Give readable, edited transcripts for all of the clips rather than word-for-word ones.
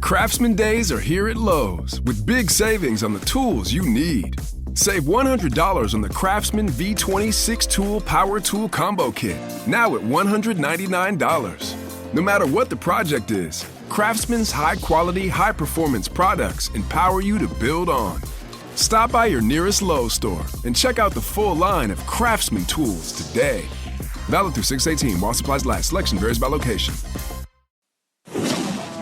Craftsman Days are here at Lowe's with big savings on the tools you need. Save $100 on the Craftsman V20 6-tool power tool combo kit, now at $199. No matter what the project is, Craftsman's high-quality, high-performance products empower you to build on. Stop by your nearest Lowe's store and check out the full line of Craftsman tools today. Valid through 6/18 while supplies last. Selection varies by location.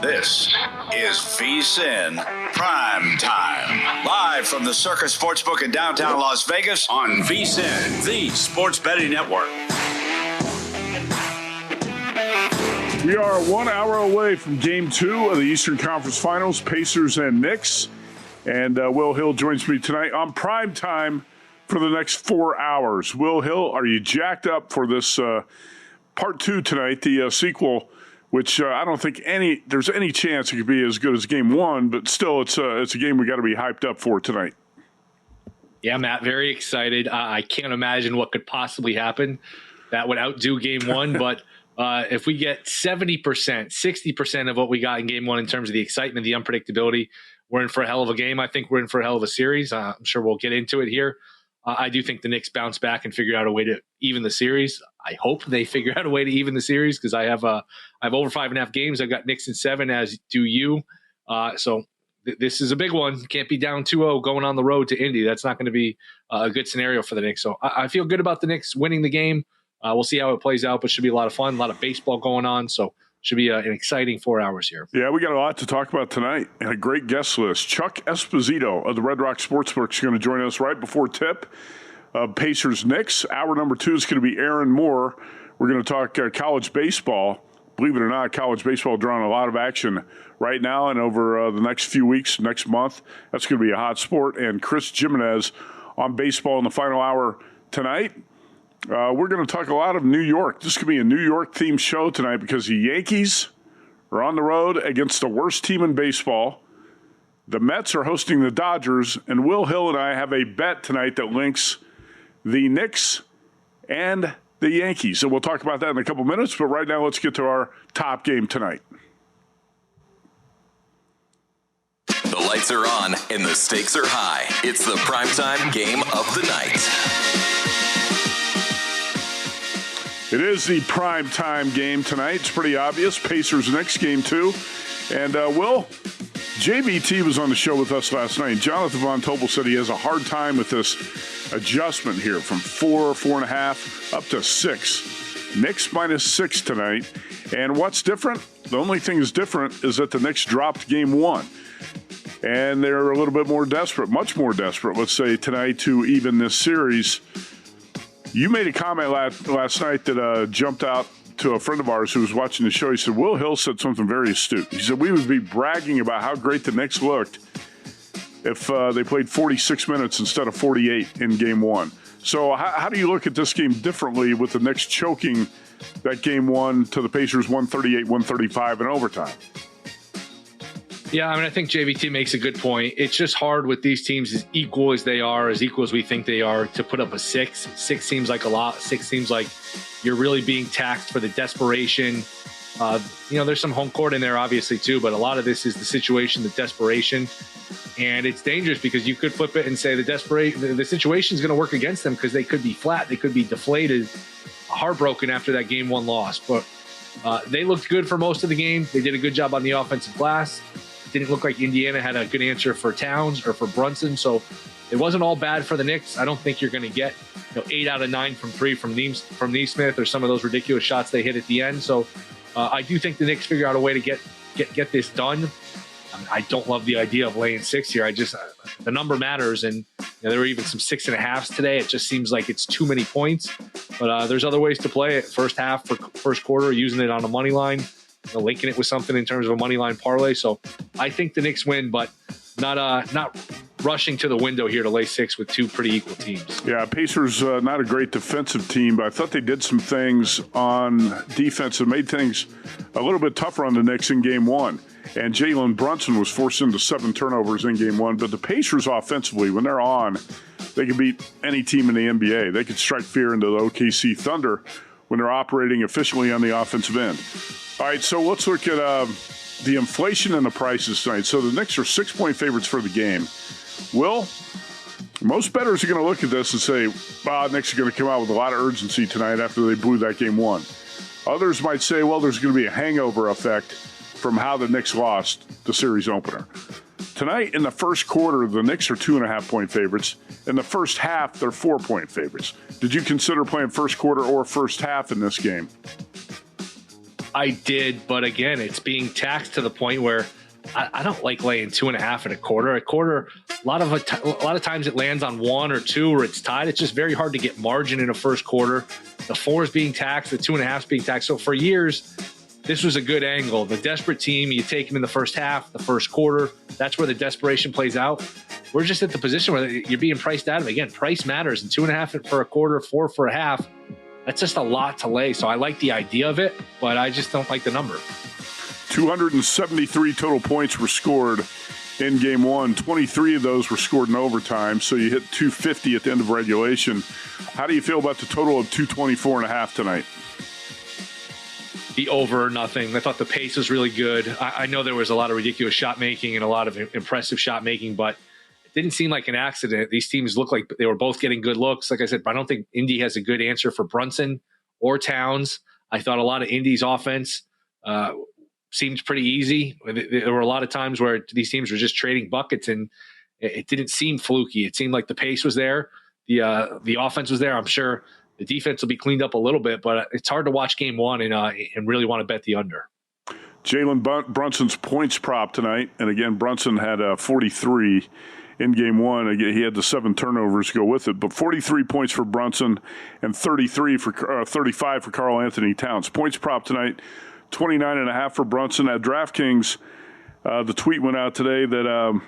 This is VSiN PrimeTime. Live from the Circus Sportsbook in downtown Las Vegas on VSiN, the sports betting network. We are 1 hour away from Game 2 of the Eastern Conference Finals, Pacers and Knicks. And Will Hill joins me tonight on Primetime for the next 4 hours. Will Hill, are you jacked up for this part 2 tonight, the sequel, which I don't think there's any chance it could be as good as Game 1, but still it's a game we got to be hyped up for tonight. Yeah, Matt, very excited. I can't imagine what could possibly happen that would outdo Game 1, but if we get 70%, 60% of what we got in Game 1 in terms of the excitement, the unpredictability, we're in for a hell of a game. I think we're in for a hell of a series. I'm sure we'll get into it here. I do think the Knicks bounce back and figure out a way to even the series. I hope they figure out a way to even the series because I have over 5.5 games. I've got Knicks in 7, as do you. So this is a big one. Can't be down 2-0 going on the road to Indy. That's not going to be a good scenario for the Knicks. So I feel good about the Knicks winning the game. We'll see how it plays out, but should be a lot of fun, a lot of baseball going on. So should be an exciting 4 hours here. Yeah, we got a lot to talk about tonight and a great guest list. Chuck Esposito of the Red Rock Sportsbook is going to join us right before tip. Pacers Knicks. Hour number 2 is going to be Aaron Moore. We're going to talk college baseball. Believe it or not, college baseball drawing a lot of action right now and over the next few weeks, next month. That's going to be a hot sport. And Chris Jimenez on baseball in the final hour tonight. We're going to talk a lot of New York. This could be a New York-themed show tonight because the Yankees are on the road against the worst team in baseball. The Mets are hosting the Dodgers, and Will Hill and I have a bet tonight that links the Knicks and the Yankees. So we'll talk about that in a couple minutes, but right now let's get to our top game tonight. The lights are on and the stakes are high. It's the primetime game of the night. It is the primetime game tonight. It's pretty obvious. Pacers Knicks Game 2. And Will, JVT was on the show with us last night. Jonathan Von Tobel said he has a hard time with this adjustment here from 4.5 up to 6. Knicks -6 tonight. And what's different? The only thing that's different is that the Knicks dropped Game 1. And they're a little bit more desperate, much more desperate, let's say, tonight to even this series. You made a comment last night that jumped out to a friend of ours who was watching the show. He said, Will Hill said something very astute. He said, we would be bragging about how great the Knicks looked if they played 46 minutes instead of 48 in Game 1. So how do you look at this game differently with the Knicks choking that Game 1 to the Pacers 138-135 in overtime? Yeah, I mean, I think JVT makes a good point. It's just hard with these teams as equal as they are, as equal as we think they are, to put up a 6. 6 seems like a lot. 6 seems like you're really being taxed for the desperation. There's some home court in there, obviously, too, but a lot of this is the situation, the desperation. And it's dangerous because you could flip it and say the situation is going to work against them because they could be flat. They could be deflated, heartbroken after that Game 1 loss. But they looked good for most of the game. They did a good job on the offensive glass. Didn't look like Indiana had a good answer for Towns or for Brunson. So it wasn't all bad for the Knicks. I don't think you're going to get 8 out of 9 from 3 from Neesmith or some of those ridiculous shots they hit at the end. So I do think the Knicks figure out a way to get this done. I mean, I don't love the idea of laying 6 here. The number matters, and there were even some 6.5s today. It just seems like it's too many points. But there's other ways to play it. First half, for first quarter, using it on a money line. Linking it with something in terms of a money line parlay. So I think the Knicks win, but not rushing to the window here to lay 6 with 2 pretty equal teams. Yeah, Pacers not a great defensive team, but I thought they did some things on defense that made things a little bit tougher on the Knicks in Game 1. And Jalen Brunson was forced into 7 turnovers in Game 1. But the Pacers offensively, when they're on, they can beat any team in the NBA. They could strike fear into the OKC Thunder when they're operating efficiently on the offensive end. All right, so let's look at the inflation and the prices tonight. So the Knicks are 6-point favorites for the game. Will, most bettors are going to look at this and say, Knicks are going to come out with a lot of urgency tonight after they blew that game one. Others might say, well, there's going to be a hangover effect from how the Knicks lost the series opener. Tonight, in the first quarter, the Knicks are 2.5-point favorites. In the first half, they're 4-point favorites. Did you consider playing first quarter or first half in this game? I did, but again, it's being taxed to the point where I don't like laying 2.5 and a quarter. A lot of times it lands on 1 or 2 or it's tied. It's just very hard to get margin in a first quarter. The 4 is being taxed, the 2.5 is being taxed. So for years, this was a good angle. The desperate team, you take them in the first half, the first quarter. That's where the desperation plays out. We're just at the position where you're being priced out of it. Again, price matters. And 2.5 for a quarter, 4 for a half. That's just a lot to lay. So I like the idea of it, but I just don't like the number. 273 total points were scored in game one. 23 of those were scored in overtime. So you hit 250 at the end of regulation. How do you feel about the total of 224.5 tonight? The over or nothing. I thought the pace was really good. I know there was a lot of ridiculous shot making and a lot of impressive shot making, but it didn't seem like an accident. These teams looked like they were both getting good looks. Like I said, I don't think Indy has a good answer for Brunson or Towns. I thought a lot of Indy's offense seemed pretty easy. There were a lot of times where these teams were just trading buckets, and it didn't seem fluky. It seemed like the pace was there. The offense was there. I'm sure the defense will be cleaned up a little bit, but it's hard to watch game one and really want to bet the under. Jalen Brunson's points prop tonight. And again, Brunson had 43 in game one. Again, he had the 7 turnovers to go with it, but 43 points for Brunson and 35 for Karl Anthony Towns. Points prop tonight, 29.5 for Brunson. At DraftKings, the tweet went out today that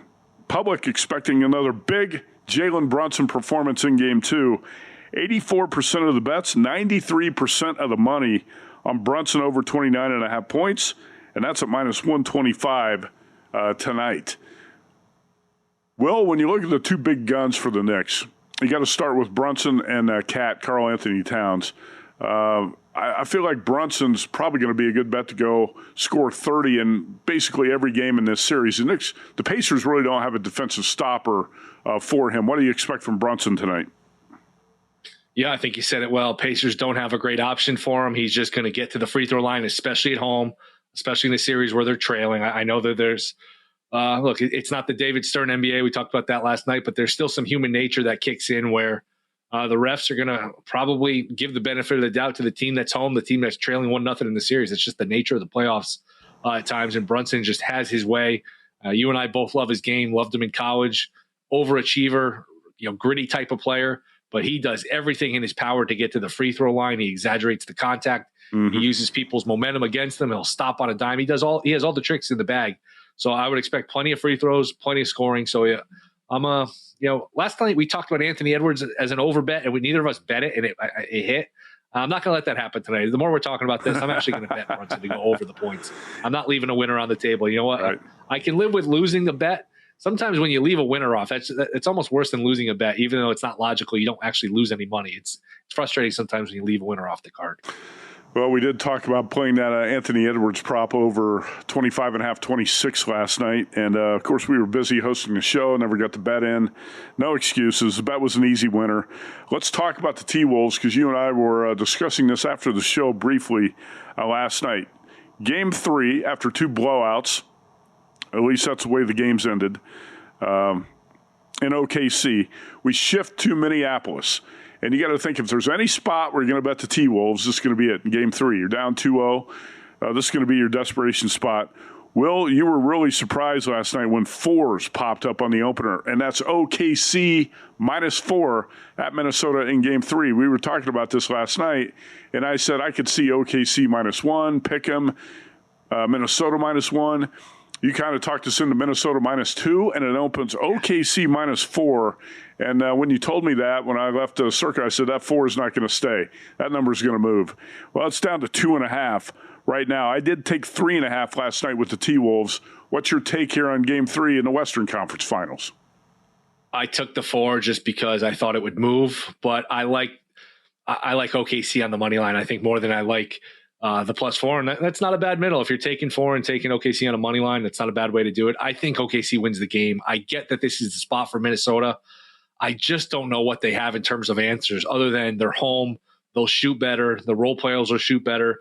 public expecting another big Jalen Brunson performance in game two. 84% of the bets, 93% of the money on Brunson over 29.5 points, and that's at minus 125 tonight. Well, when you look at the two big guns for the Knicks, you got to start with Brunson and Karl Anthony Towns. I feel like Brunson's probably going to be a good bet to go score 30 in basically every game in this series. The Pacers really don't have a defensive stopper for him. What do you expect from Brunson tonight? Yeah, I think you said it well. Pacers don't have a great option for him. He's just going to get to the free throw line, especially at home, especially in the series where they're trailing. I know that there's look, it's not the David Stern NBA. We talked about that last night, but there's still some human nature that kicks in where the refs are going to probably give the benefit of the doubt to the team that's home, the team that's trailing 1-0 in the series. It's just the nature of the playoffs at times, and Brunson just has his way. You and I both love his game, loved him in college, overachiever, gritty type of player. But he does everything in his power to get to the free throw line. He exaggerates the contact. Mm-hmm. He uses people's momentum against them. He'll stop on a dime. He has all the tricks in the bag. So I would expect plenty of free throws, plenty of scoring. So yeah, last night we talked about Anthony Edwards as an over bet, and neither of us bet it, and it hit. I'm not going to let that happen tonight. The more we're talking about this, I'm actually going to bet Brunson to go over the points. I'm not leaving a winner on the table. You know what? Right. I can live with losing the bet. Sometimes when you leave a winner off, it's almost worse than losing a bet, even though it's not logical. You don't actually lose any money. It's frustrating sometimes when you leave a winner off the card. Well, we did talk about playing that Anthony Edwards prop over 25.5, 26 last night. And, of course, we were busy hosting the show, never got the bet in. No excuses. The bet was an easy winner. Let's talk about the T-Wolves, because you and I were discussing this after the show briefly last night. Game 3, after 2 blowouts, at least that's the way the games ended, in OKC, we shift to Minneapolis. And you got to think, if there's any spot where you're going to bet the T-Wolves, this is going to be it in Game 3. You're down 2-0. This is going to be your desperation spot. Will, you were really surprised last night when 4s popped up on the opener, and that's OKC -4 at Minnesota in Game 3. We were talking about this last night, and I said I could see OKC -1, pick 'em, Minnesota -1. You kind of talked us into Minnesota -2, and it opens OKC -4. And when you told me that, when I left the circuit, I said that 4 is not going to stay. That number is going to move. Well, it's down to 2.5 right now. I did take 3.5 last night with the T-Wolves. What's your take here on Game 3 in the Western Conference Finals? I took the 4 just because I thought it would move, but I like OKC on the money line. I think more than I like the +4, and that's not a bad middle. If you're taking 4 and taking OKC on a money line, that's not a bad way to do it. I think OKC wins the game. I get that this is the spot for Minnesota. I just don't know what they have in terms of answers other than they're home. They'll shoot better. The role players will shoot better.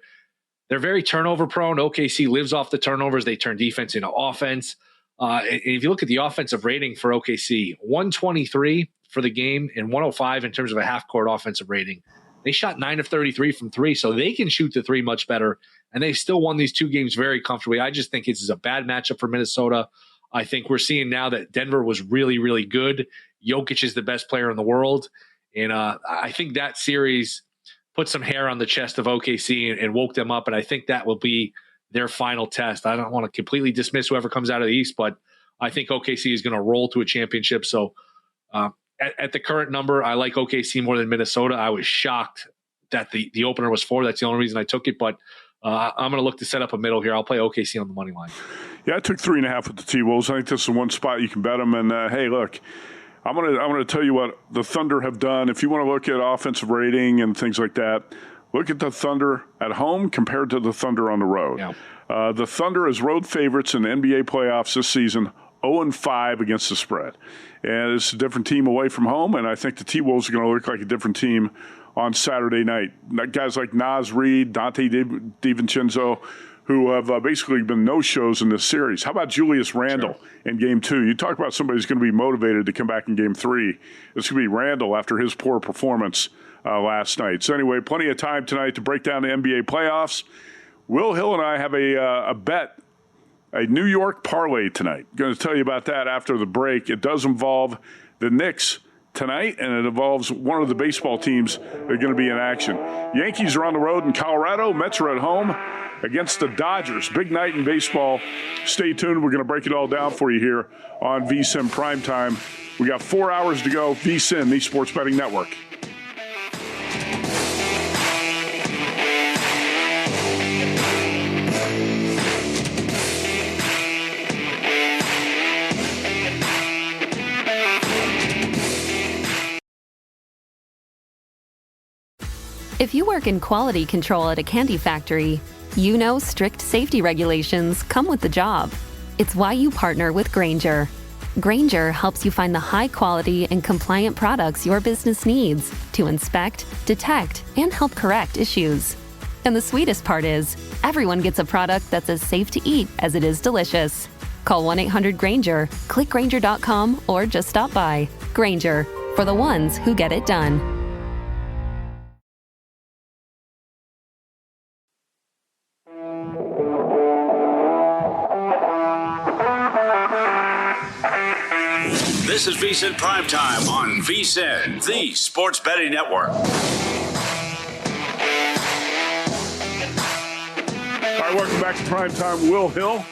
They're very turnover prone. OKC lives off the turnovers. They turn defense into offense. And if you look at the offensive rating for OKC, 123 for the game and 105 in terms of a half-court offensive rating. They shot 9 of 33 from 3, so they can shoot the 3 much better, and they still won these 2 games very comfortably. I just think this is a bad matchup for Minnesota. I think we're seeing now that Denver was really, really good. Jokic is the best player in the world, and I think that series put some hair on the chest of OKC and woke them up, and I think that will be their final test. I don't want to completely dismiss whoever comes out of the East, but I think OKC is going to roll to a championship, so at the current number, I like OKC more than Minnesota. I was shocked that the opener was 4. That's the only reason I took it. But I'm going to look to set up a middle here. I'll play OKC on the money line. Yeah, I took 3.5 with the T-Wolves. I think this is one spot you can bet them. And hey, look, I'm gonna tell you what the Thunder have done. If you want to look at offensive rating and things like that, look at the Thunder at home compared to the Thunder on the road. Yeah. The Thunder is road favorites in the NBA playoffs this season. 0-5 against the spread. And it's a different team away from home, and I think the T-Wolves are going to look like a different team on Saturday night. Guys like Naz Reid, Dante DiVincenzo, who have basically been no-shows in this series. How about Julius Randle in Game 2? You talk about somebody who's going to be motivated to come back in Game 3. It's going to be Randle after his poor performance last night. So anyway, plenty of time tonight to break down the NBA playoffs. Will Hill and I have a bet, a New York parlay tonight. Going to tell you about that after the break. It does involve the Knicks tonight, and it involves one of the baseball teams that are going to be in action. Yankees are on the road in Colorado. Mets are at home against the Dodgers. Big night in baseball. Stay tuned. We're going to break it all down for you here on VSiN Primetime. We got 4 hours to go. VSiN, the Sports Betting Network. If you work in quality control at a candy factory, you know strict safety regulations come with the job. It's why you partner with Grainger. Grainger helps you find the high-quality and compliant products your business needs to inspect, detect, and help correct issues. And the sweetest part is, everyone gets a product that's as safe to eat as it is delicious. Call 1-800-GRAINGER, click Grainger.com, or just stop by. Grainger, for the ones who get it done. This is VSiN Primetime on VSiN, the Sports Betting Network. All right, welcome back to Primetime. Will Hill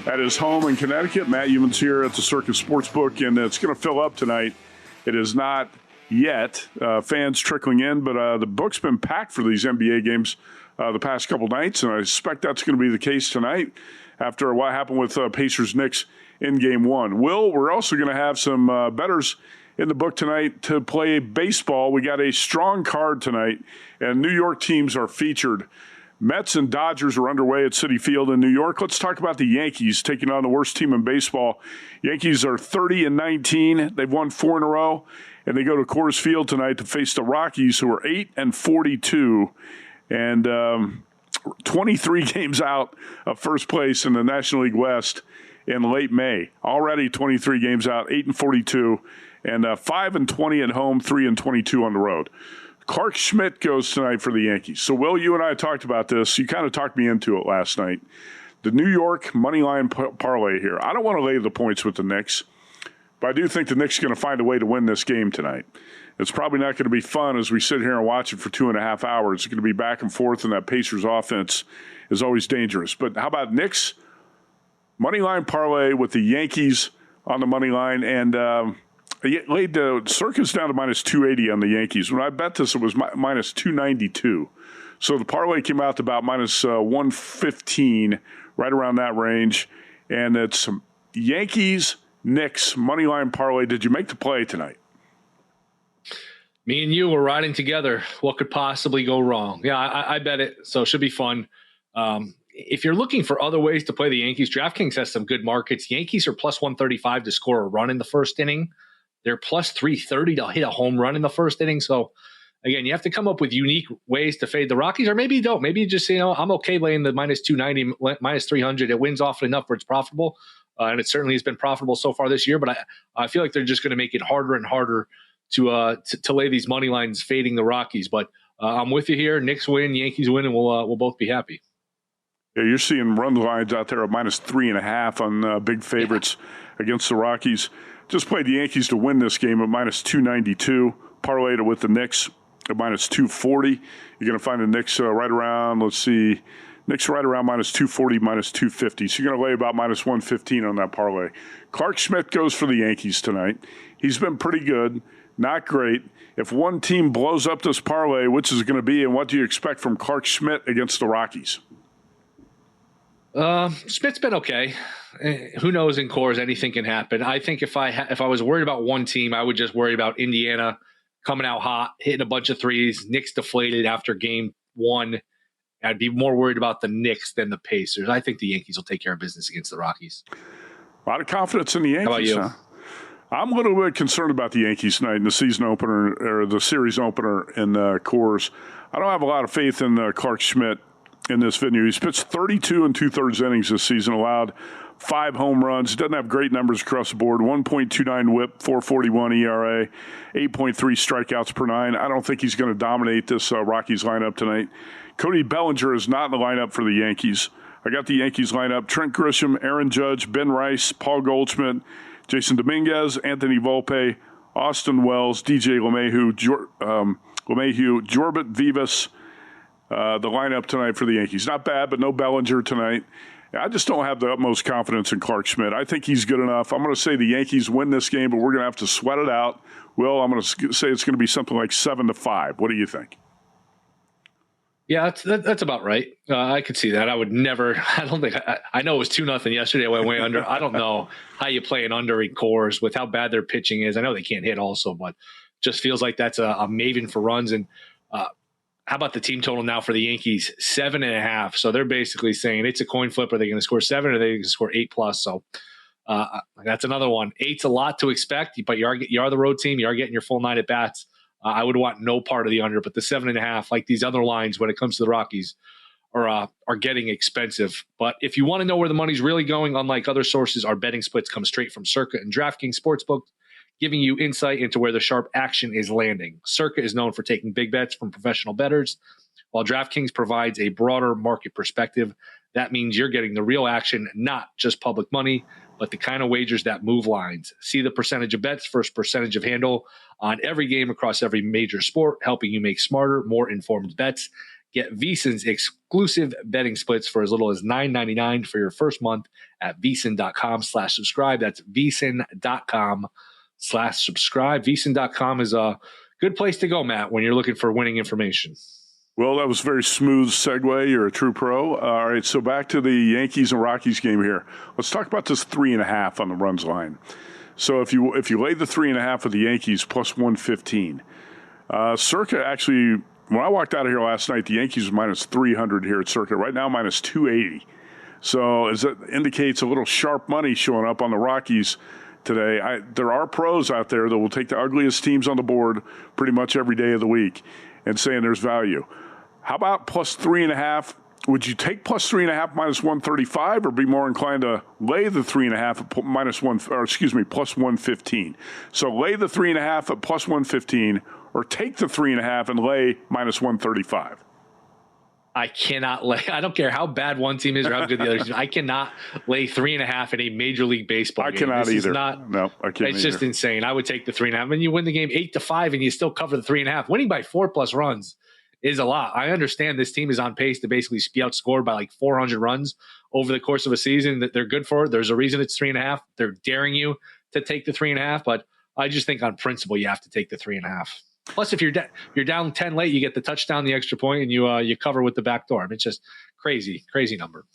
at his home in Connecticut. Matt Youmans here at the Circus Sportsbook, and it's going to fill up tonight. It is not yet. Fans trickling in, but the book's been packed for these NBA games the past couple nights, and I suspect that's going to be the case tonight after what happened with Pacers Knicks in Game 1. Will, we're also going to have some bettors in the book tonight to play baseball. We got a strong card tonight, and New York teams are featured. Mets and Dodgers are underway at Citi Field in New York. Let's talk about the Yankees taking on the worst team in baseball. Yankees are 30-19. They've won 4 in a row, and they go to Coors Field tonight to face the Rockies, who are 8-42, and 23 games out of first place in the National League West in late May. Already 23 games out, 8-42, and 5-20 at home, 3-22 on the road. Clark Schmidt goes tonight for the Yankees. So, Will, you and I talked about this. You kind of talked me into it last night. The New York moneyline parlay here. I don't want to lay the points with the Knicks, but I do think the Knicks are going to find a way to win this game tonight. It's probably not going to be fun as we sit here and watch it for 2.5 hours. It's going to be back and forth, and that Pacers offense is always dangerous. But how about Knicks moneyline parlay with the Yankees on the money line, and laid the Circus down to -280 on the Yankees. When I bet this, it was -292. So the parlay came out to about -115, right around that range. And it's Yankees, Knicks, moneyline parlay. Did you make the play tonight? Me and you were riding together. What could possibly go wrong? Yeah, I bet it. So it should be fun. If you're looking for other ways to play the Yankees, DraftKings has some good markets. Yankees are plus 135 to score a run in the first inning. They're plus 330 to hit a home run in the first inning. So, again, you have to come up with unique ways to fade the Rockies, or maybe you don't. Maybe you just say, I'm okay laying the minus 290, minus 300. It wins often enough where it's profitable, and it certainly has been profitable so far this year. But I feel like they're just going to make it harder and harder to lay these money lines fading the Rockies. But I'm with you here. Knicks win, Yankees win, and we'll both be happy. Yeah, you're seeing run lines out there of minus 3.5 on big favorites against the Rockies. Just played the Yankees to win this game at minus 292. Parlayed it with the Knicks at minus 240. You're going to find the Knicks right around, Knicks right around minus 240, minus 250. So you're going to lay about minus 115 on that parlay. Clark Schmidt goes for the Yankees tonight. He's been pretty good, not great. If one team blows up this parlay, which is it going to be, and what do you expect from Clark Schmidt against the Rockies? Smith's been okay. Who knows in Coors, anything can happen. I think if I was worried about one team, I would just worry about Indiana coming out hot, hitting a bunch of threes. Knicks deflated after game one. I'd be more worried about the Knicks than the Pacers. I think the Yankees will take care of business against the Rockies. A lot of confidence in the Yankees. How about you? Huh? I'm a little bit concerned about the Yankees tonight in the season opener, or the series opener in Coors. I don't have a lot of faith in Clark Schmidt in this venue. He's pitched 32 and 2/3 innings this season, allowed 5 home runs. Doesn't have great numbers across the board. 1.29 whip, 4.41 ERA, 8.3 strikeouts per 9. I don't think he's going to dominate this Rockies lineup tonight. Cody Bellinger is not in the lineup for the Yankees. I got the Yankees lineup: Trent Grisham, Aaron Judge, Ben Rice, Paul Goldschmidt, Jason Dominguez, Anthony Volpe, Austin Wells, DJ LeMahieu, Jorbit Vivas. The lineup tonight for the Yankees. Not bad, but no Bellinger tonight. I just don't have the utmost confidence in Clark Schmidt. I think he's good enough. I'm going to say the Yankees win this game, but we're going to have to sweat it out. Will, I'm going to say it's going to be something like 7-5. What do you think? Yeah, that's about right. I could see that. I would never. I don't think. I know it was 2-0 yesterday. I went way under. I don't know how you play an under in Coors with how bad their pitching is. I know they can't hit also, but just feels like that's a maven for runs. And how about the team total now for the Yankees? 7.5. So they're basically saying it's a coin flip. Are they going to score 7 or are they going to score 8+? So that's another one. 8's a lot to expect, but you are the road team. You are getting your full 9 at bats. I would want no part of the under, but the 7.5, like these other lines when it comes to the Rockies, are getting expensive. But if you want to know where the money's really going, unlike other sources, our betting splits come straight from Circa and DraftKings Sportsbook, giving you insight into where the sharp action is landing. Circa is known for taking big bets from professional bettors, while DraftKings provides a broader market perspective. That means you're getting the real action, not just public money, but the kind of wagers that move lines. See the percentage of bets versus percentage of handle on every game across every major sport, helping you make smarter, more informed bets. Get VSiN's exclusive betting splits for as little as $9.99 for your first month at VSiN.com/subscribe. That's VSiN.com/subscribe. VSiN.com is a good place to go, Matt, when you're looking for winning information. Well, that was a very smooth segue. You're a true pro. All right, so back to the Yankees and Rockies game here. Let's talk about this 3.5 on the runs line. So if you lay the 3.5 of the Yankees plus 115, Circa actually, when I walked out of here last night, the Yankees was minus 300 here at Circa. Right now, minus 280. So as that indicates a little sharp money showing up on the Rockies today. There are pros out there that will take the ugliest teams on the board pretty much every day of the week and saying there's value. How about plus 3.5? Would you take plus 3.5 minus 135, or be more inclined to lay the 3.5 at plus 115? So lay the 3.5 at plus 115, or take the 3.5 and lay minus 135. I cannot lay. I don't care how bad one team is or how good the other team is. I cannot lay 3.5 in a Major League Baseball game. I cannot either. No, I can't. It's just insane. I would take the 3.5. And you win the game 8-5, and you still cover the 3.5. Winning by 4+ runs is a lot. I understand this team is on pace to basically be outscored by like 400 runs over the course of a season. That they're good for. There's a reason it's 3.5. They're daring you to take the 3.5, but I just think on principle you have to take the 3.5. Plus, if you're down 10 late, you get the touchdown, the extra point, and you cover with the back door. I mean, it's just crazy number.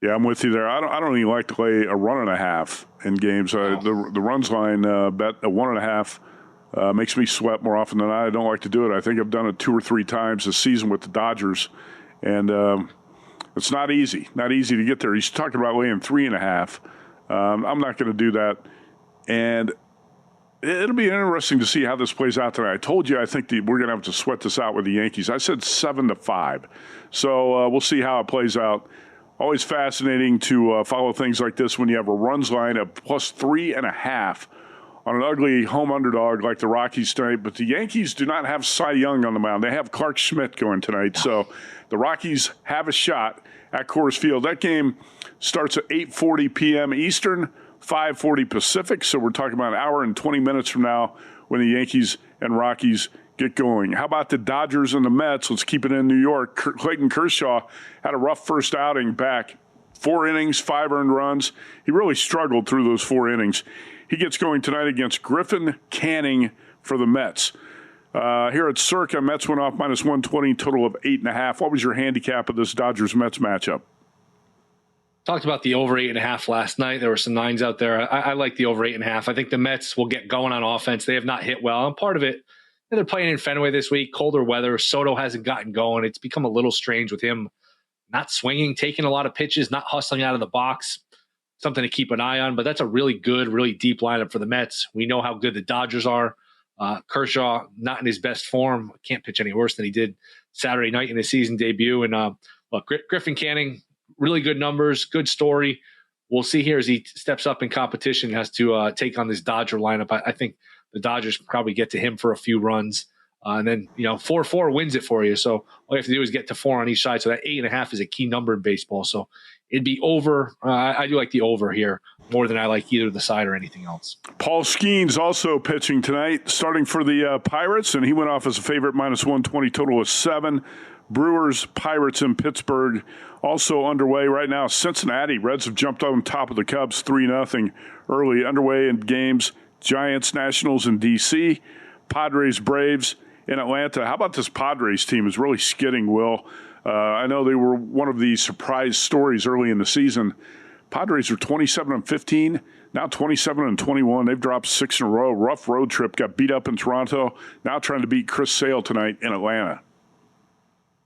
Yeah, I'm with you there. I don't even like to lay a 1.5 in games. The runs line bet a 1.5 Makes me sweat more often than not. I don't like to do it. I think I've done it 2 or 3 times this season with the Dodgers, and it's not easy. Not easy to get there. He's talking about laying 3.5. I'm not going to do that, and it'll be interesting to see how this plays out tonight. I told you I think we're going to have to sweat this out with the Yankees. I said 7-5, so we'll see how it plays out. Always fascinating to follow things like this when you have a runs line of plus 3.5 on an ugly home underdog like the Rockies tonight. But the Yankees do not have Cy Young on the mound. They have Clark Schmidt going tonight. So the Rockies have a shot at Coors Field. That game starts at 8:40 p.m. Eastern, 5:40 Pacific. So we're talking about an hour and 20 minutes from now when the Yankees and Rockies get going. How about the Dodgers and the Mets? Let's keep it in New York. Clayton Kershaw had a rough first outing back. 4 innings, 5 earned runs. He really struggled through those 4 innings. He gets going tonight against Griffin Canning for the Mets. Here at Circa, Mets went off minus 120, total of 8.5. What was your handicap of this Dodgers-Mets matchup? Talked about the over 8.5 last night. There were some 9s out there. I like the over 8.5. I think the Mets will get going on offense. They have not hit well. And part of it, they're playing in Fenway this week, colder weather. Soto hasn't gotten going. It's become a little strange with him not swinging, taking a lot of pitches, not hustling out of the box. Something to keep an eye on. But that's a really good, really deep lineup for the Mets. We know how good the Dodgers are. Kershaw, not in his best form. Can't pitch any worse than he did Saturday night in his season debut. And look, Griffin Canning, really good numbers, good story. We'll see here as he steps up in competition, has to take on this Dodger lineup. I think the Dodgers probably get to him for a few runs. And then, 4-4 wins it for you. So all you have to do is get to 4 on each side. So that 8.5 is a key number in baseball. So it'd be over. I do like the over here more than I like either the side or anything else. Paul Skeens also pitching tonight, starting for the Pirates, and he went off as a favorite, minus 120, total of 7. Brewers, Pirates in Pittsburgh also underway right now. Cincinnati Reds have jumped on top of the Cubs 3-0 early. Underway in games, Giants, Nationals in D.C., Padres, Braves in Atlanta. How about this Padres team is really skidding, Will? I know they were one of the surprise stories early in the season. Padres are 27-15, now 27-21. They've dropped 6 in a row. Rough road trip, got beat up in Toronto. Now trying to beat Chris Sale tonight in Atlanta.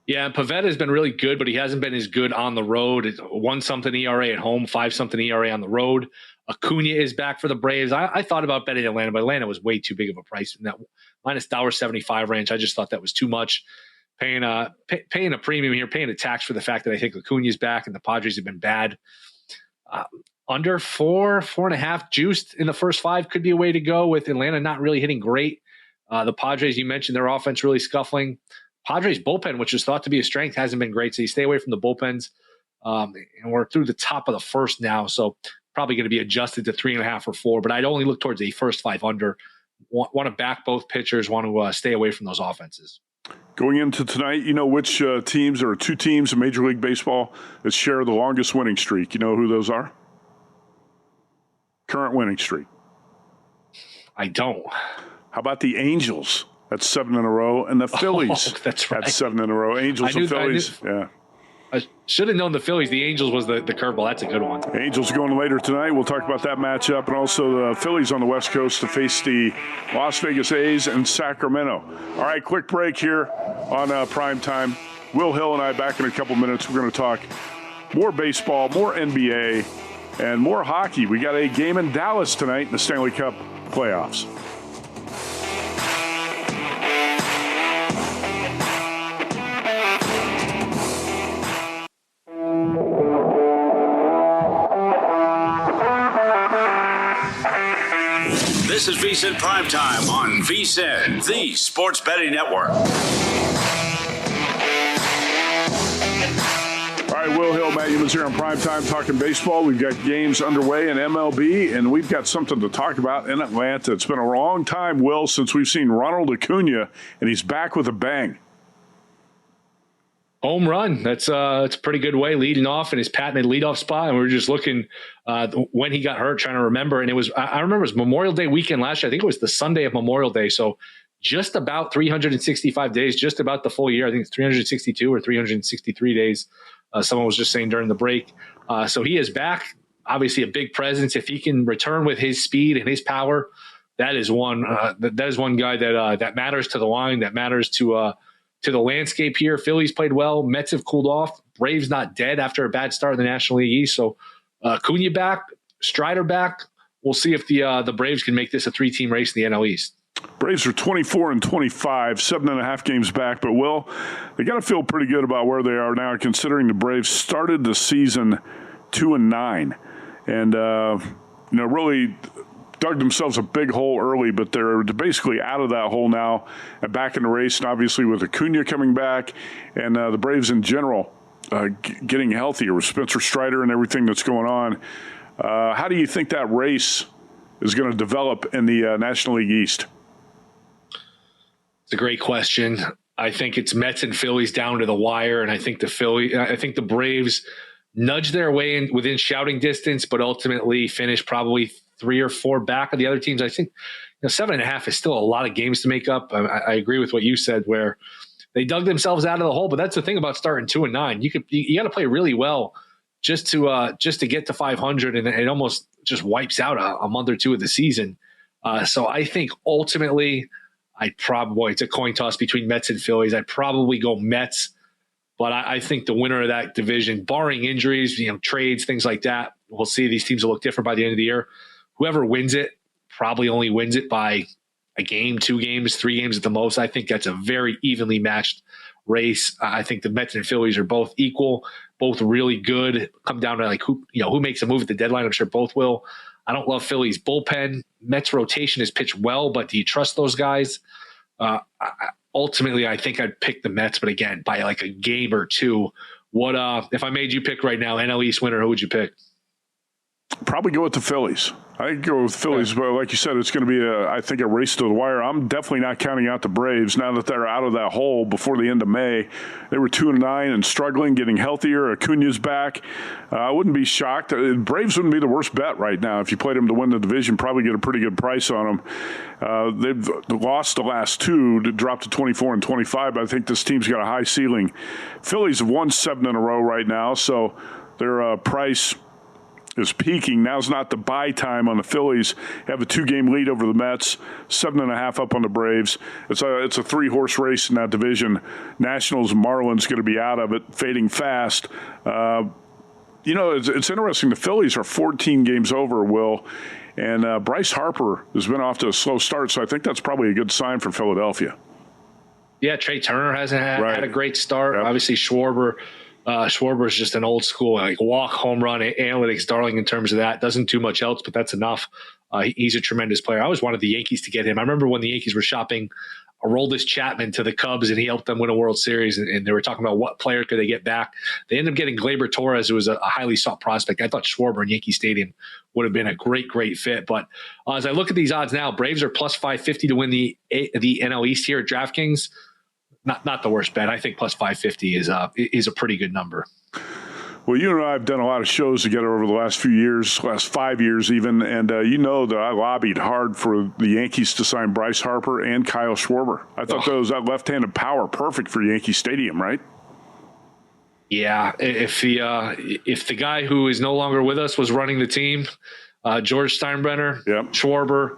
Yeah, and Pivetta has been really good, but he hasn't been as good on the road. 1-something ERA at home, 5-something ERA on the road. Acuna is back for the Braves. I thought about betting Atlanta, but Atlanta was way too big of a price in that minus $1.75 range. I just thought that was too much. Paying a premium here, paying a tax for the fact that I think Acuna is back and the Padres have been bad. Under 4.5 juiced in the first 5 could be a way to go with Atlanta not really hitting great. The Padres, you mentioned their offense really scuffling. Padres bullpen, which is thought to be a strength, hasn't been great. So you stay away from the bullpens. And we're through the top of the first now. So probably going to be adjusted to 3.5 or 4, but I'd only look towards a first 5 under. Want to back both pitchers, want to stay away from those offenses. Going into tonight, you know which teams, there are 2 teams in Major League Baseball that share the longest winning streak. You know who those are? Current winning streak. I don't. How about the Angels? That's 7 in a row. And the Phillies. That's right. That's 7 in a row. Angels and Phillies. Yeah. I should have known the Phillies. The Angels was the curveball. That's a good one. Angels going later tonight. We'll talk about that matchup. And also the Phillies on the West Coast to face the Las Vegas A's and Sacramento. All right, quick break here on Prime Time. Will Hill and I back in a couple minutes. We're going to talk more baseball, more NBA, and more hockey. We got a game in Dallas tonight in the Stanley Cup playoffs. This is VSiN PrimeTime on VSiN, the sports betting network. All right, Will Hill, Matt Youmans here on Primetime talking baseball. We've got games underway in MLB, and we've got something to talk about in Atlanta. It's been a long time, Will, since we've seen Ronald Acuna, and he's back with a bang. Home run. That's a pretty good way leading off in his patented leadoff spot. And we were just looking when he got hurt, trying to remember. And I remember it was Memorial Day weekend last year. I think it was the Sunday of Memorial Day. So just about 365 days, just about the full year. I think it's 362 or 363 days. Someone was just saying during the break. So he is back. Obviously a big presence. If he can return with his speed and his power, that is one guy that matters to the line, that matters to the landscape here. Phillies played well. Mets have cooled off. Braves not dead after a bad start in the National League East. So Acuna back, Strider back. We'll see if the Braves can make this a 3-team race in the NL East. Braves are 24-25, 7.5 games back. But, Will, they got to feel pretty good about where they are now, considering the Braves started the season 2-9. And, really dug themselves a big hole early, but they're basically out of that hole now and back in the race. And obviously with Acuna coming back and the Braves in general getting healthier with Spencer Strider and everything that's going on. How do you think that race is going to develop in the National League East? It's a great question. I think it's Mets and Phillies down to the wire, and I think the Braves nudge their way in within shouting distance, but ultimately finish probably 3 or 4 back of the other teams. I think 7.5 is still a lot of games to make up. I agree with what you said, where they dug themselves out of the hole. But that's the thing about starting 2-9. You got to play really well just to get to 500, and it almost just wipes out a month or two of the season. So I think ultimately, it's a coin toss between Mets and Phillies. I'd probably go Mets, but I think the winner of that division, barring injuries, trades, things like that, we'll see. These teams will look different by the end of the year. Whoever wins it probably only wins it by a game, 2 games, 3 games at the most. I think that's a very evenly matched race. I think the Mets and Phillies are both equal, both really good. Come down to who makes a move at the deadline. I'm sure both will. I don't love Philly's bullpen. Mets rotation is pitched well, but do you trust those guys? Ultimately, I think I'd pick the Mets, but again, by like a game or 2. What if I made you pick right now, NL East winner, who would you pick? Probably go with the Phillies. I go with the Phillies, but like you said, it's going to be a race to the wire. I'm definitely not counting out the Braves now that they're out of that hole before the end of May. They were 2-9 and struggling, getting healthier. Acuna's back. I wouldn't be shocked. Braves wouldn't be the worst bet right now. If you played them to win the division, probably get a pretty good price on them. They've lost the last 2 to drop to 24-25, but I think this team's got a high ceiling. Phillies have won 7 in a row right now, so their price is peaking. Now's not the buy time on the Phillies. Have a 2-game lead over the Mets, 7.5 up on the Braves. It's a 3-horse race in that division. Nationals and Marlins going to be out of it, fading fast. It's interesting. The Phillies are 14 games over, Will, and Bryce Harper has been off to a slow start, so I think that's probably a good sign for Philadelphia. Yeah, Trey Turner hasn't had a great start. Yep. Obviously, Schwarber is just an old school walk, home run, analytics darling in terms of that. Doesn't do much else, but that's enough. He's a tremendous player. I always wanted the Yankees to get him. I remember when the Yankees were shopping Aroldis Chapman to the Cubs, and he helped them win a World Series, and they were talking about what player could they get back. They ended up getting Gleyber Torres, who was a highly sought prospect. I thought Schwarber in Yankee Stadium would have been a great fit. But as I look at these odds now, Braves are plus 550 to win the NL East here at DraftKings. Not the worst bet. I think plus 550 is a pretty good number. Well, you and I have done a lot of shows together over the last few years, last 5 years even, and that I lobbied hard for the Yankees to sign Bryce Harper and Kyle Schwarber. I thought that left-handed power perfect for Yankee Stadium, right? Yeah, if the guy who is no longer with us was running the team, George Steinbrenner, Schwarber,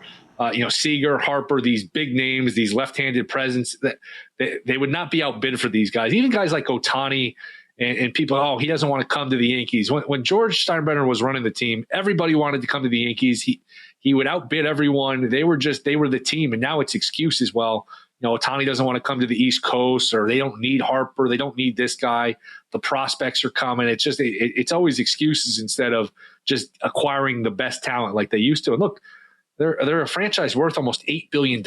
Seager, Harper, these big names, these left-handed presence, that they would not be outbid for these guys. Even guys like Ohtani and people, he doesn't want to come to the Yankees. When George Steinbrenner was running the team, everybody wanted to come to the Yankees. He would outbid everyone. They were the team, and now it's excuses. Well, Ohtani doesn't want to come to the East Coast, or they don't need Harper. They don't need this guy. The prospects are coming. It's just it's always excuses instead of just acquiring the best talent like they used to. And look, they're a franchise worth almost $8 billion.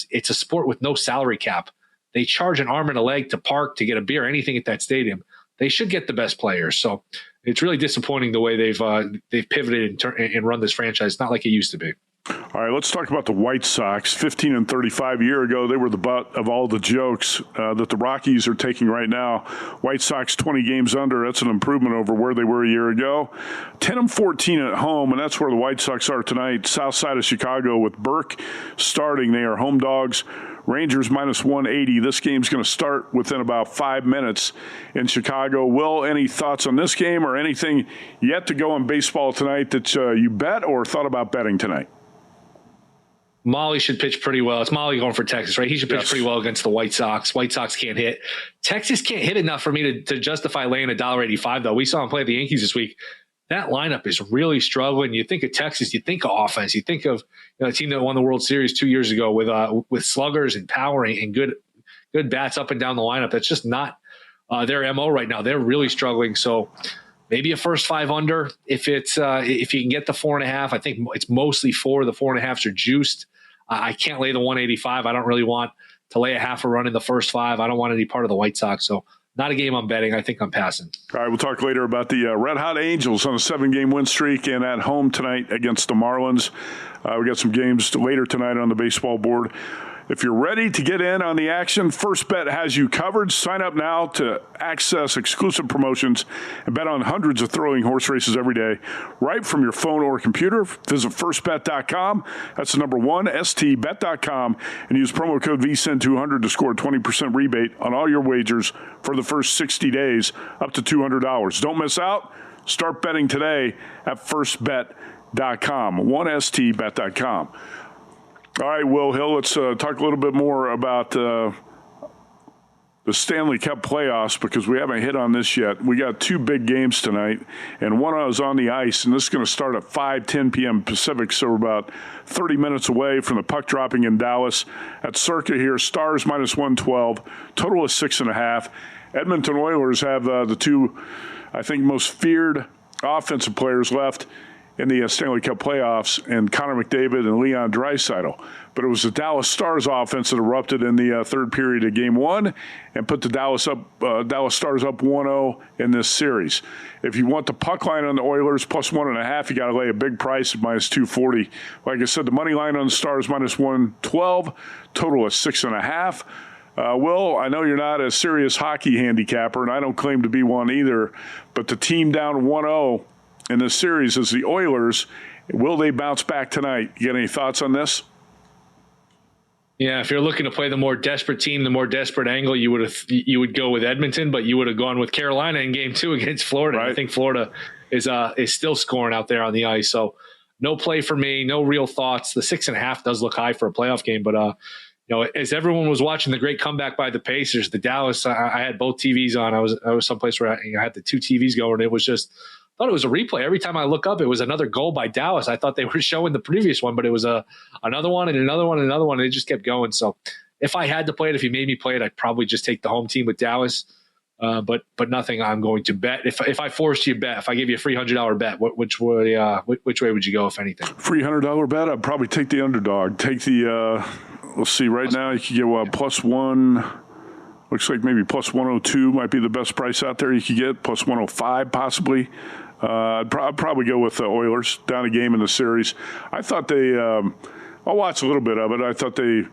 It's a sport with no salary cap. They charge an arm and a leg to park, to get a beer, anything at that stadium. They should get the best players. So it's really disappointing the way they've pivoted and run this franchise. It's not like it used to be. All right, let's talk about the White Sox. 15-35 a year ago, they were the butt of all the jokes that the Rockies are taking right now. White Sox 20 games under. That's an improvement over where they were a year ago. 10-14 at home, and that's where the White Sox are tonight. South side of Chicago with Burke starting. They are home dogs. Rangers minus 180. This game's going to start within about 5 minutes in Chicago. Will, any thoughts on this game or anything yet to go in baseball tonight that you bet or thought about betting tonight? Molly should pitch pretty well. It's Molly going for Texas, right? He should pitch pretty well against the White Sox. White Sox can't hit. Texas can't hit enough for me to justify laying $1.85, though. We saw him play the Yankees this week. That lineup is really struggling. You think of Texas, you think of offense. You think of a team that won the World Series 2 years ago with sluggers and power and good bats up and down the lineup. That's just not their MO right now. They're really struggling. So maybe a first 5 under. If you can get the 4.5, I think it's mostly 4. The 4.5s are juiced. I can't lay the 185. I don't really want to lay a half a run in the first 5. I don't want any part of the White Sox. So not a game I'm betting. I think I'm passing. All right, we'll talk later about the Red Hot Angels on a 7-game win streak and at home tonight against the Marlins. We got some games later tonight on the baseball board. If you're ready to get in on the action, First Bet has you covered. Sign up now to access exclusive promotions and bet on hundreds of thrilling horse races every day, right from your phone or computer. Visit firstbet.com. That's the number 1, stbet.com, and use promo code VSiN200 to score a 20% rebate on all your wagers for the first 60 days, up to $200. Don't miss out. Start betting today at firstbet.com, 1stbet.com. All right, Will Hill, let's talk a little bit more about the Stanley Cup playoffs because we haven't hit on this yet. We got 2 big games tonight, and one I was on the ice, and this is going to start at 5:10 p.m. Pacific, so we're about 30 minutes away from the puck dropping in Dallas. At Circa here, Stars minus 112, total is 6.5. Edmonton Oilers have the 2, I think, most feared offensive players left in the Stanley Cup playoffs, and Connor McDavid and Leon Draisaitl. But it was the Dallas Stars offense that erupted in the third period of Game 1 and put the Dallas Stars up 1-0 in this series. If you want the puck line on the Oilers plus 1.5, you got to lay a big price at minus 240. Like I said, the money line on the Stars minus 112, total is 6.5. Will, I know you're not a serious hockey handicapper, and I don't claim to be one either, but the team down 1-0 in this series is the Oilers. Will they bounce back tonight? You got any thoughts on this? Yeah, if you're looking to play the more desperate team, the more desperate angle, you would go with Edmonton, but you would have gone with Carolina in Game 2 against Florida. Right. I think Florida is still scoring out there on the ice. So no play for me, no real thoughts. The 6.5 does look high for a playoff game, but as everyone was watching the great comeback by the Pacers, the Dallas, I had both TVs on. I was someplace where I had the 2 TVs going. It was just, I thought it was a replay. Every time I look up, it was another goal by Dallas. I thought they were showing the previous one, but it was another one and another one and another one. And it just kept going. So if I had to play it, if you made me play it, I'd probably just take the home team with Dallas. But nothing I'm going to bet. If I forced you to bet, if I gave you a free $100 bet, which way would you go, if anything? Free $100 bet? I'd probably take the underdog. Take the let's see. Right now, you can get plus 1. Looks like maybe plus 102 might be the best price out there you could get. Plus 105 possibly. I'd probably go with the Oilers down a game in the series. I thought I'll watch a little bit of it. I thought they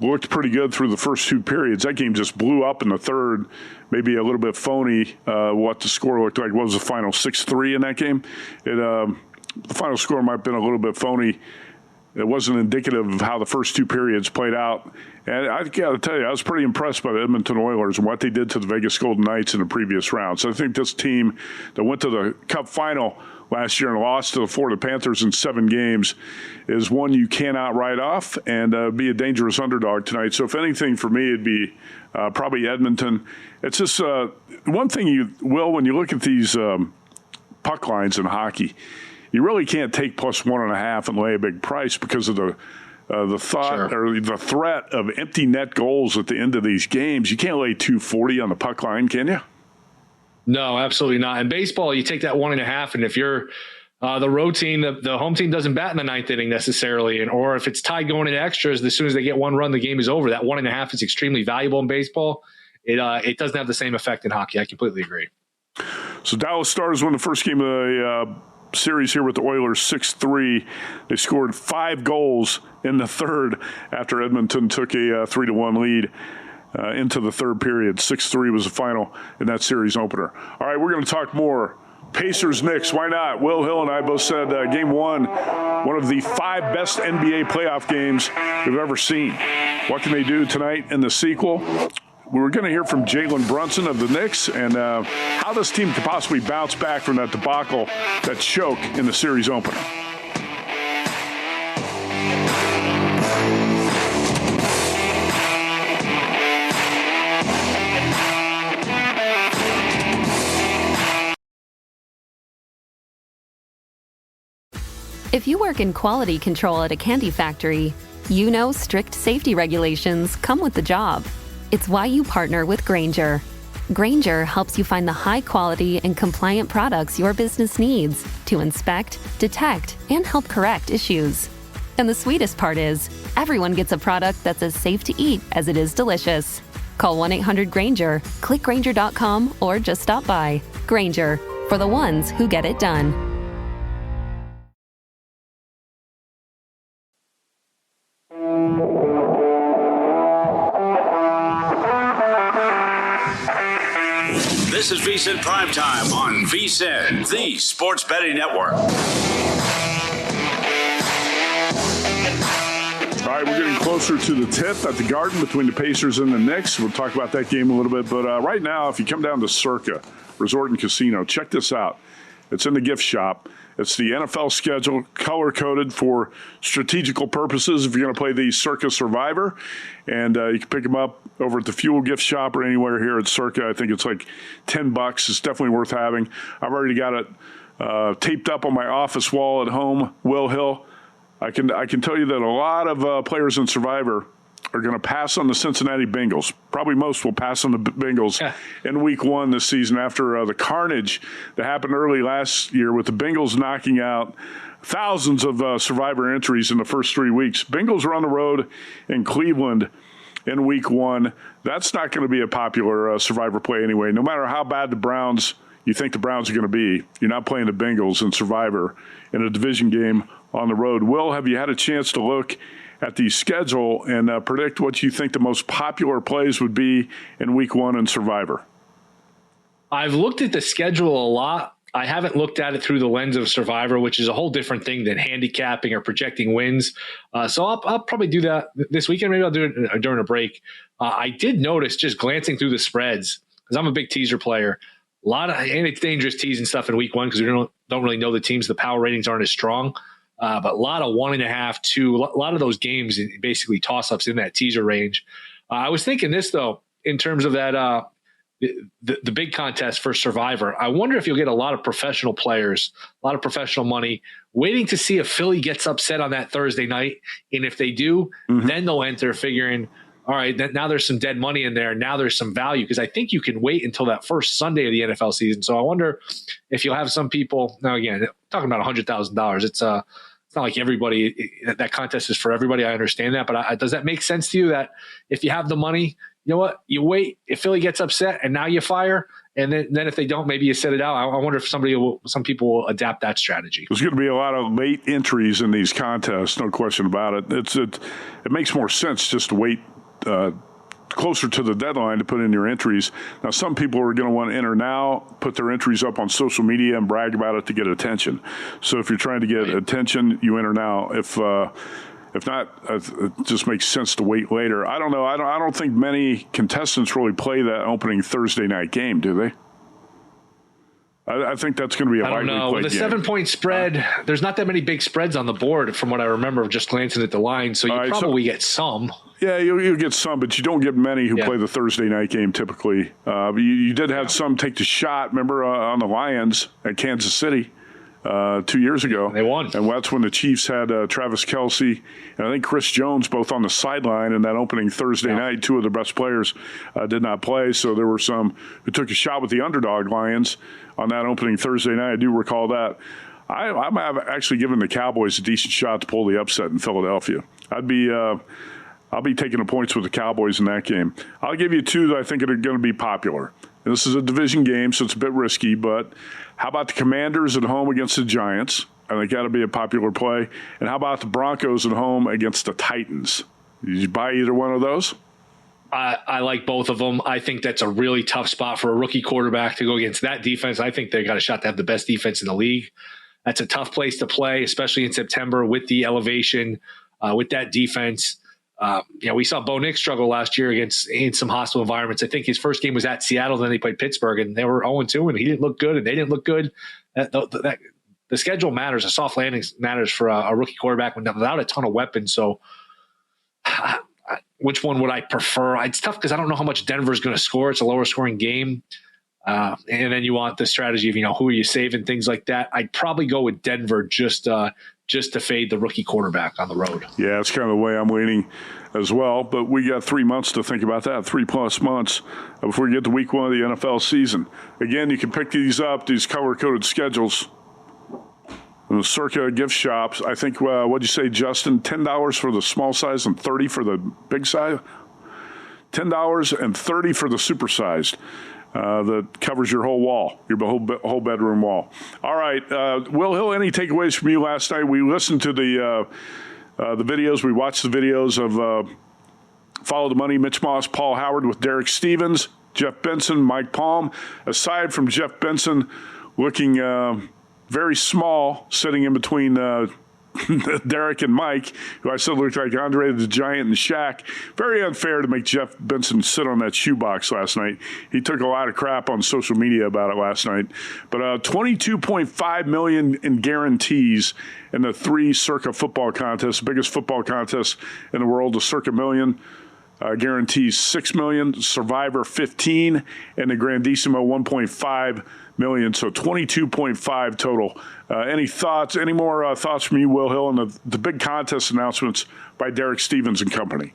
looked pretty good through the first 2 periods. That game just blew up in the third. Maybe a little bit phony what the score looked like. What was the final, 6-3 in that game? The final score might have been a little bit phony. It wasn't indicative of how the first 2 periods played out. And I got to tell you, I was pretty impressed by the Edmonton Oilers and what they did to the Vegas Golden Knights in the previous round. So I think this team that went to the Cup final last year and lost to the Florida Panthers in 7 games is one you cannot write off and be a dangerous underdog tonight. So if anything for me, it'd be probably Edmonton. It's just one thing when you look at these puck lines in hockey, you really can't take plus 1.5 and lay a big price because of the thought or the threat of empty net goals at the end of these games. You can't lay 240 on the puck line, can you? No, absolutely not. In baseball, you take that 1.5, and if you're the road team, the home team doesn't bat in the 9th inning necessarily, or if it's tied going into extras, as soon as they get 1 run, the game is over. That 1.5 is extremely valuable in baseball. It doesn't have the same effect in hockey. I completely agree. So Dallas Stars won the first game of the series here with the Oilers 6-3. They scored 5 goals in the third after Edmonton took a 3-1 lead into the third period. 6-3 was the final in that series opener. All right, we're going to talk more Pacers Knicks. Why not? Will Hill and I both said Game 1, one of the 5 best NBA playoff games we've ever seen. What can they do tonight in the sequel? We're going to hear from Jalen Brunson of the Knicks and how this team could possibly bounce back from that debacle, that choke in the series opener. If you work in quality control at a candy factory, you know strict safety regulations come with the job. It's why you partner with Grainger. Grainger helps you find the high-quality and compliant products your business needs to inspect, detect, and help correct issues. And the sweetest part is, everyone gets a product that's as safe to eat as it is delicious. Call 1-800-GRAINGER, click Grainger.com, or just stop by. Grainger, for the ones who get it done. This is VSiN PrimeTime on VSiN, the sports betting network. All right, we're getting closer to the tip at the Garden between the Pacers and the Knicks. We'll talk about that game a little bit. But right now, if you come down to Circa Resort and Casino, check this out. It's in the gift shop. It's the NFL schedule, color-coded for strategical purposes if you're going to play the Circa Survivor. And you can pick them up over at the Fuel gift shop or anywhere here at Circa. I think it's like $10. It's definitely worth having. I've already got it taped up on my office wall at home, Will Hill. I can tell you that a lot of players in Survivor are going to pass on the Cincinnati Bengals. Probably most will pass on the Bengals in week one this season after the carnage that happened early last year with the Bengals knocking out thousands of Survivor entries in the first 3 weeks. Bengals are on the road in Cleveland in week one. That's not going to be a popular Survivor play anyway. No matter how bad you think the Browns are going to be, you're not playing the Bengals in Survivor in a division game on the road. Will, have you had a chance to look at the schedule and predict what you think the most popular plays would be in week one in Survivor? I've looked at the schedule a lot. I haven't looked at it through the lens of Survivor, which is a whole different thing than handicapping or projecting wins. So I'll probably do that this weekend. Maybe I'll do it during a break. I did notice, just glancing through the spreads, because I'm a big teaser player, and it's dangerous teasing stuff in week one because we don't really know the teams. The power ratings aren't as strong. But a lot of 1.5, 2, a lot of those games, basically toss-ups in that teaser range. I was thinking this, though, in terms of that the big contest for Survivor. I wonder if you'll get a lot of professional players, a lot of professional money, waiting to see if Philly gets upset on that Thursday night. And if they do, then they'll enter figuring, all right, now there's some dead money in there. Now there's some value, because I think you can wait until that first Sunday of the NFL season. So I wonder if you'll have some people. Now, again, talking about $100,000, it's not like everybody, that contest is for everybody. I understand that. But does that make sense to you that if you have the money, you know what, you wait, if Philly gets upset and now you fire, and then if they don't, maybe you set it out. I wonder if some people will adapt that strategy. There's going to be a lot of late entries in these contests, no question about it. It makes more sense just to wait closer to the deadline to put in your entries. Now, some people are going to want to enter now, put their entries up on social media and brag about it to get attention. So if you're trying to get attention, you enter now. If not, it just makes sense to wait later. I don't know. I don't think many contestants really play that opening Thursday night game, do they? I think that's going to be a lightly played game. I don't know. With a 7-point spread, there's not that many big spreads on the board from what I remember of just glancing at the line. So you probably get some. Yeah, you'll get some, but you don't get many who play the Thursday night game typically. You did have some take the shot, remember, on the Lions at Kansas City 2 years ago. They won. And that's when the Chiefs had Travis Kelce and I think Chris Jones both on the sideline in that opening Thursday night. Two of the best players did not play, so there were some who took a shot with the underdog Lions on that opening Thursday night. I do recall that. I'm actually giving the Cowboys a decent shot to pull the upset in Philadelphia. I'll be taking the points with the Cowboys in that game. I'll give you two that I think are going to be popular. And this is a division game, so it's a bit risky, but how about the Commanders at home against the Giants? I think that'll be a popular play. And how about the Broncos at home against the Titans? Did you buy either one of those? I like both of them. I think that's a really tough spot for a rookie quarterback to go against that defense. I think they got a shot to have the best defense in the league. That's a tough place to play, especially in September with the elevation, with that defense. We saw Bo Nix struggle last year in some hostile environments. I think his first game was at Seattle, then they played Pittsburgh, and they were 0-2, and he didn't look good, and they didn't look good. The schedule matters. A soft landing matters for a rookie quarterback without a ton of weapons. So which one would I prefer? It's tough because I don't know how much Denver is going to score. It's a lower scoring game. And then you want the strategy of, who are you saving, things like that. I'd probably go with Denver just to fade the rookie quarterback on the road. Yeah, that's kind of the way I'm leaning as well. But we got 3 months to think about that, 3+ months before we get to week 1 of the NFL season. Again, you can pick these up, these color-coded schedules in the Circa gift shops. I think, what'd you say, Justin? $10 for the small size and $30 for the big size? $10 and $30 for the supersized. That covers your whole wall, your whole bedroom wall. All right, Will Hill, any takeaways from you last night? We listened to the videos. We watched the videos of Follow the Money, Mitch Moss, Paul Howard with Derek Stevens, Jeff Benson, Mike Palm. Aside from Jeff Benson looking very small, sitting in between Derek and Mike, who I said looked like Andre the Giant and Shaq. Very unfair to make Jeff Benson sit on that shoebox last night. He took a lot of crap on social media about it last night. But $22.5 million in guarantees in the 3 Circa football contests, biggest football contest in the world, the Circa Million. Guarantees $6 million, Survivor $15, and the Grandissimo $1.5 million. So 22.5 total. Any thoughts? Any more thoughts from you, Will Hill, on the big contest announcements by Derek Stevens and company?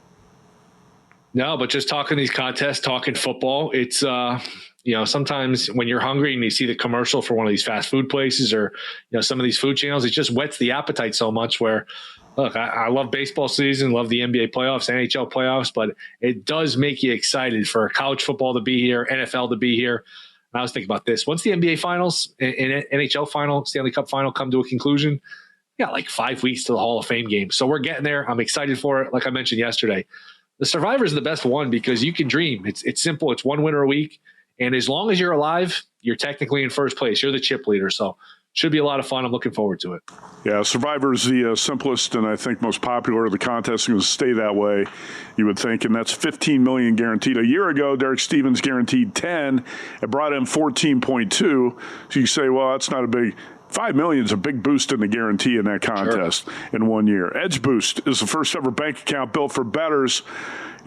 No, but just talking these contests, talking football, it's sometimes when you're hungry and you see the commercial for one of these fast food places or some of these food channels, it just whets the appetite so much where. Look, I love baseball season, love the NBA playoffs, NHL playoffs, but it does make you excited for college football to be here, NFL to be here. And I was thinking about this. Once the NBA finals and NHL final, Stanley Cup final come to a conclusion, like 5 weeks to the Hall of Fame game. So we're getting there. I'm excited for it. Like I mentioned yesterday, the Survivor is the best one because you can dream. It's simple. It's one winner a week. And as long as you're alive, you're technically in first place. You're the chip leader. So should be a lot of fun. I'm looking forward to it. Yeah, Survivor is the simplest and I think most popular of the contests. Going to stay that way, you would think, and that's $15 million guaranteed. A year ago, Derek Stevens guaranteed 10. It brought in 14.2. So you say, well, that's not a big. $5 million is a big boost in the guarantee in that contest in 1 year. Edge Boost is the first ever bank account built for bettors,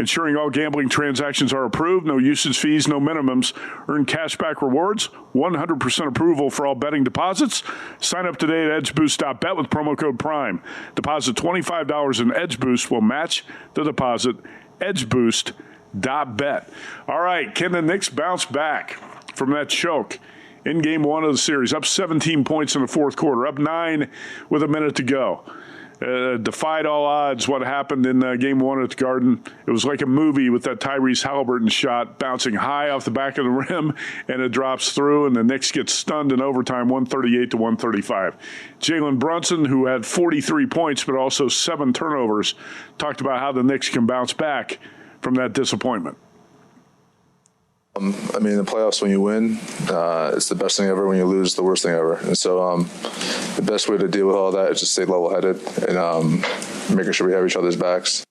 ensuring all gambling transactions are approved, no usage fees, no minimums. Earn cashback rewards, 100% approval for all betting deposits. Sign up today at edgeboost.bet with promo code PRIME. Deposit $25 in Edge Boost will match the deposit. edgeboost.bet. All right, can the Knicks bounce back from that choke in Game 1 of the series? Up 17 points in the fourth quarter, up 9 with a minute to go. Defied all odds what happened in Game 1 at the Garden. It was like a movie with that Tyrese Halliburton shot bouncing high off the back of the rim, and it drops through, and the Knicks get stunned in overtime, 138-135. Jalen Brunson, who had 43 points but also 7 turnovers, talked about how the Knicks can bounce back from that disappointment. In the playoffs, when you win, it's the best thing ever. When you lose, it's the worst thing ever. And so the best way to deal with all that is just stay level-headed and making sure we have each other's backs.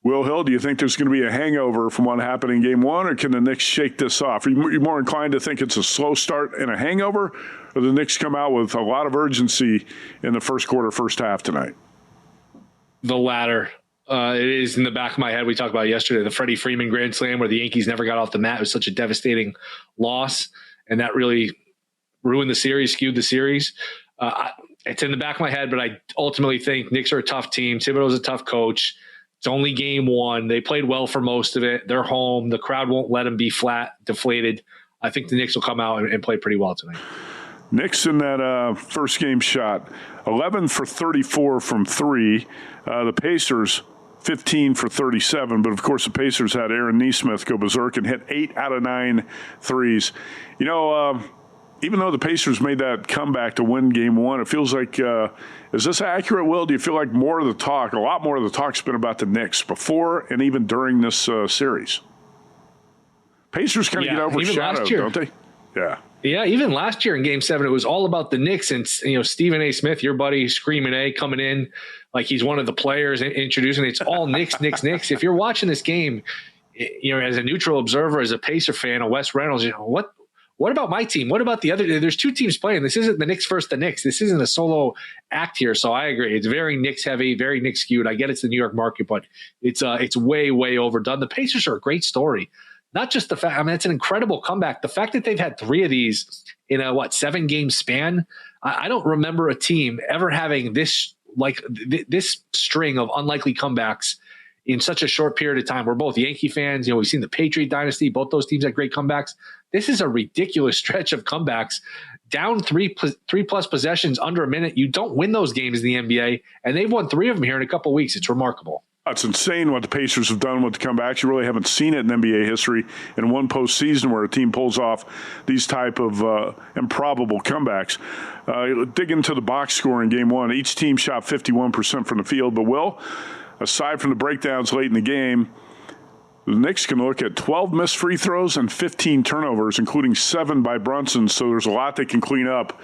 Will Hill, do you think there's going to be a hangover from what happened in Game 1, or can the Knicks shake this off? Are you more inclined to think it's a slow start and a hangover, or the Knicks come out with a lot of urgency in the first quarter, first half tonight? The latter. It is in the back of my head. We talked about yesterday, the Freddie Freeman Grand Slam where the Yankees never got off the mat. It was such a devastating loss, and that really ruined the series, skewed the series. It's in the back of my head, but I ultimately think Knicks are a tough team. Thibodeau's a tough coach. It's only Game 1. They played well for most of it. They're home. The crowd won't let them be flat, deflated. I think the Knicks will come out and play pretty well tonight. Knicks in that first game shot, 11 for 34 from 3. The Pacers, 15 for 37, but of course the Pacers had Aaron Nesmith go berserk and hit 8 out of 9 threes. Even though the Pacers made that comeback to win Game 1, it feels like, is this accurate, Will? Do you feel like a lot more of the talk's been about the Knicks before and even during this series? Pacers kind of get overshadowed, don't they? Yeah. Yeah, even last year in Game 7, it was all about the Knicks and Stephen A. Smith, your buddy, screaming A, coming in like he's one of the players and introducing. It's all Knicks, Knicks, Knicks. If you're watching this game, as a neutral observer, as a Pacer fan, a Wes Reynolds, what about my team? What about the other? There's 2 teams playing. This isn't the Knicks versus the Knicks. This isn't a solo act here. So I agree. It's very Knicks heavy, very Knicks skewed. I get it's the New York market, but it's way, way overdone. The Pacers are a great story. not just the fact, I mean, it's an incredible comeback. The fact that they've had 3 of these in a 7-game span. I don't remember a team ever having this string of unlikely comebacks in such a short period of time. We're both Yankee fans. We've seen the Patriot dynasty. Both those teams had great comebacks. This is a ridiculous stretch of comebacks. Down 3+ possessions under a minute. You don't win those games in the NBA, and they've won 3 of them here in a couple of weeks. It's remarkable. It's insane what the Pacers have done with the comebacks. You really haven't seen it in NBA history in one postseason where a team pulls off these type of improbable comebacks. Dig into the box score in Game 1. Each team shot 51% from the field. But, Will, aside from the breakdowns late in the game, the Knicks can look at 12 missed free throws and 15 turnovers, including 7 by Brunson. So there's a lot they can clean up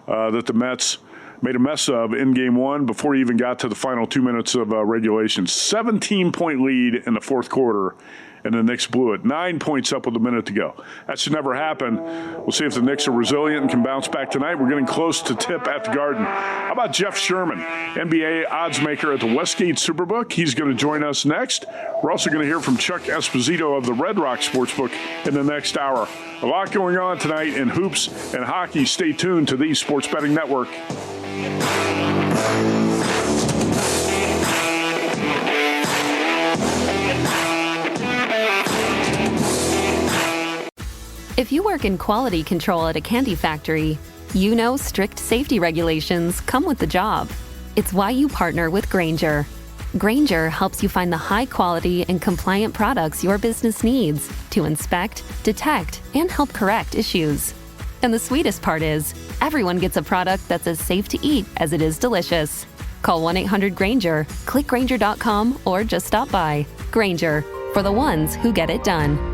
that the Mets made a mess of in Game 1 before he even got to the final 2 minutes of regulation. 17-point lead in the fourth quarter, and the Knicks blew it. 9 points up with a minute to go. That should never happen. We'll see if the Knicks are resilient and can bounce back tonight. We're getting close to tip at the Garden. How about Jeff Sherman, NBA odds maker at the Westgate Superbook? He's going to join us next. We're also going to hear from Chuck Esposito of the Red Rock Sportsbook in the next hour. A lot going on tonight in hoops and hockey. Stay tuned to the Sports Betting Network. If you work in quality control at a candy factory, you know strict safety regulations come with the job. It's why you partner with Grainger. Grainger helps you find the high-quality and compliant products your business needs to inspect, detect, and help correct issues. And the sweetest part is, everyone gets a product that's as safe to eat as it is delicious. Call 1-800-GRAINGER, click Grainger.com, or just stop by. Grainger, for the ones who get it done.